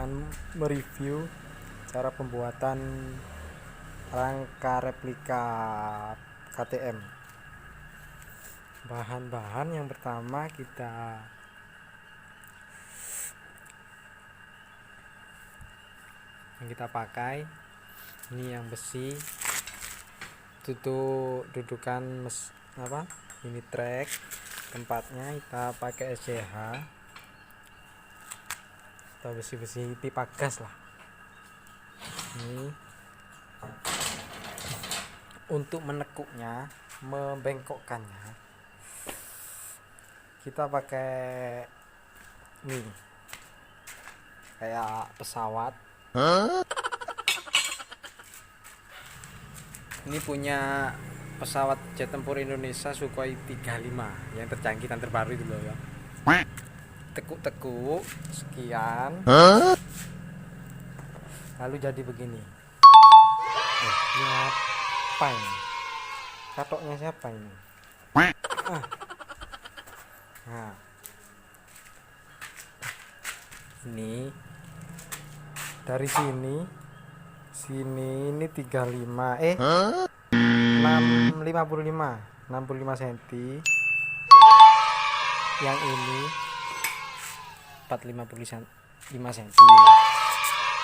akan mereview cara pembuatan rangka replika KTM. Bahan-bahan yang pertama kita pakai ini yang besi, dudukan ini trek, tempatnya kita pakai SCH atau besi-besi pipa gas lah. Ini untuk menekuknya, membengkokkannya, kita pakai ini kayak pesawat. Ini punya pesawat jet tempur Indonesia Sukhoi 35 yang terjangkitan terbaru itu loh ya. Tekuk-tekuk sekian, lalu jadi begini. Ini apa ini? Katoknya siapa ini? Nah, ini dari sini ini 35 65 cm, yang ini 455 cm,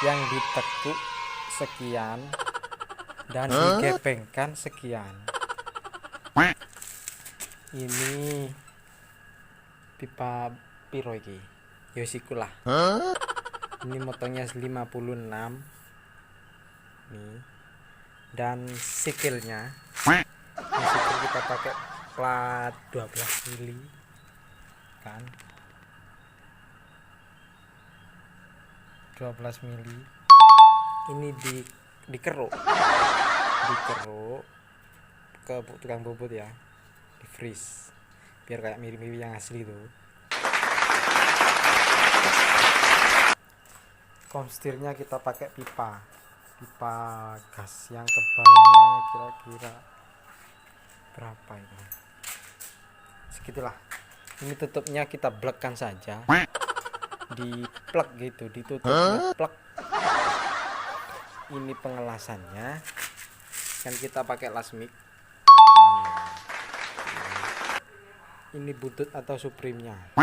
yang ditekuk sekian dan digepengkan sekian. Ini pipa piro iki? Yosikulah. Ini motonya 56 nih, dan sikilnya kita pakai plat 12 mili kan, 12 mili. Ini dikeruk ke tukang bobot ya, di freeze biar kayak mirip-mirip yang asli tuh. Konstirnya kita pakai pipa gas yang tebalnya kira-kira berapa itu, segitulah. Ini tutupnya kita blekkan saja, di plug gitu, ditutupnya plug. Ini pengelasannya kan kita pakai lasmik. Ini butut atau supreme-nya.